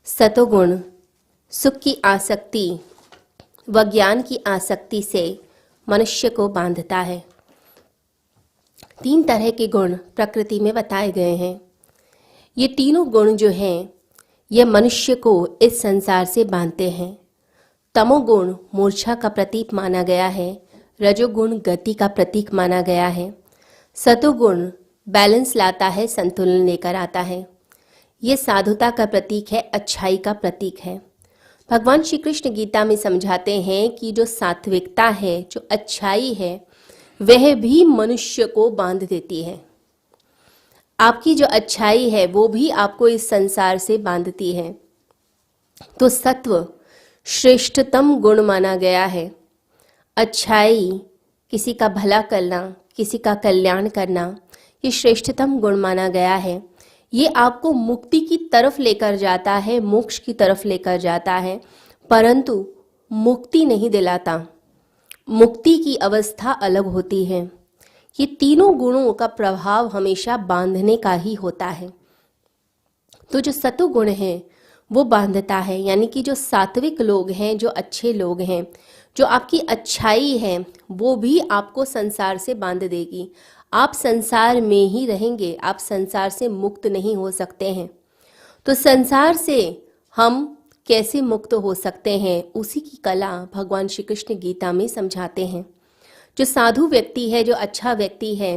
सतोगुण सुख की आसक्ति व ज्ञान की आसक्ति से मनुष्य को बांधता है। 3 तरह के गुण प्रकृति में बताए गए हैं। ये तीनों गुण जो हैं यह मनुष्य को इस संसार से बांधते हैं। तमोगुण मूर्छा का प्रतीक माना गया है, रजोगुण गति का प्रतीक माना गया है, सतोगुण बैलेंस लाता है, संतुलन लेकर आता है। ये साधुता का प्रतीक है, अच्छाई का प्रतीक है। भगवान श्री कृष्ण गीता में समझाते हैं कि जो सात्विकता है, जो अच्छाई है, वह भी मनुष्य को बांध देती है। आपकी जो अच्छाई है वो भी आपको इस संसार से बांधती है। तो सत्व श्रेष्ठतम गुण माना गया है। अच्छाई, किसी का भला करना, किसी का कल्याण करना, ये श्रेष्ठतम गुण माना गया है। ये आपको मुक्ति की तरफ लेकर जाता है, मोक्ष की तरफ लेकर जाता है, परंतु मुक्ति नहीं दिलाता। मुक्ति की अवस्था अलग होती है। ये तीनों गुणों का प्रभाव हमेशा बांधने का ही होता है। तो जो सतोगुण है वो बांधता है, यानी कि जो सात्विक लोग हैं, जो अच्छे लोग हैं, जो आपकी अच्छाई है, वो भी आपको संसार से बांध देगी। आप संसार में ही रहेंगे, आप संसार से मुक्त नहीं हो सकते हैं। तो संसार से हम कैसे मुक्त हो सकते हैं, उसी की कला भगवान श्री कृष्ण गीता में समझाते हैं। जो साधु व्यक्ति है, जो अच्छा व्यक्ति है,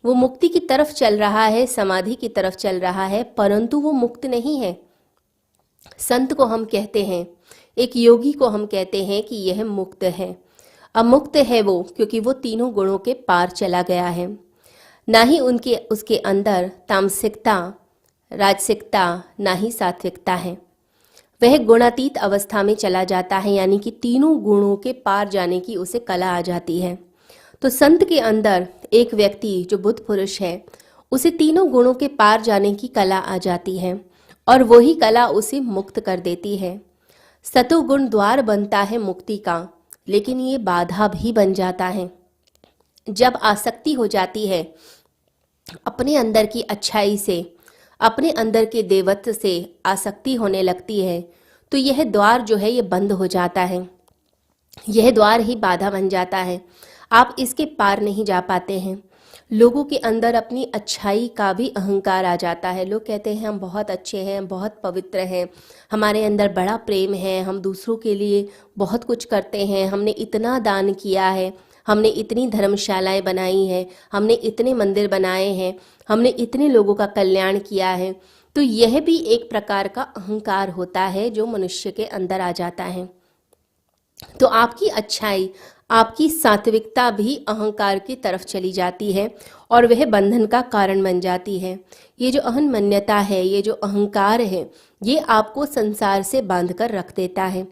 वो मुक्ति की तरफ चल रहा है, समाधि की तरफ चल रहा है, परंतु वो मुक्त नहीं है। संत को हम कहते हैं, एक योगी को हम कहते हैं कि यह मुक्त है। अमुक्त है वो, क्योंकि वो तीनों गुणों के पार चला गया है। ना ही उसके अंदर तामसिकता, राजसिकता, ना ही सात्विकता है। वह गुणातीत अवस्था में चला जाता है, यानी कि तीनों गुणों के पार जाने की उसे कला आ जाती है। तो संत के अंदर एक व्यक्ति जो बुद्ध पुरुष है, उसे तीनों गुणों के पार जाने की कला आ जाती है और वही कला उसे मुक्त कर देती है। सतोगुण द्वार बनता है मुक्ति का, लेकिन ये बाधा भी बन जाता है। जब आसक्ति हो जाती है अपने अंदर की अच्छाई से, अपने अंदर के देवत्व से आसक्ति होने लगती है, तो यह द्वार जो है ये बंद हो जाता है। यह द्वार ही बाधा बन जाता है। आप इसके पार नहीं जा पाते हैं। लोगों के अंदर अपनी अच्छाई का भी अहंकार आ जाता है। लोग कहते हैं हम बहुत अच्छे हैं, बहुत पवित्र हैं, हमारे अंदर बड़ा प्रेम है, हम दूसरों के लिए बहुत कुछ करते हैं, हमने इतना दान किया है, हमने इतनी धर्मशालाएं बनाई हैं, हमने इतने मंदिर बनाए हैं, हमने इतने लोगों का कल्याण किया है। तो यह भी एक प्रकार का अहंकार होता है जो मनुष्य के अंदर आ जाता है। तो आपकी अच्छाई, आपकी सात्विकता भी अहंकार की तरफ चली जाती है और वह बंधन का कारण बन जाती है। ये जो अहंमान्यता है, ये जो अहंकार है, ये आपको संसार से बांध कर रख देता है।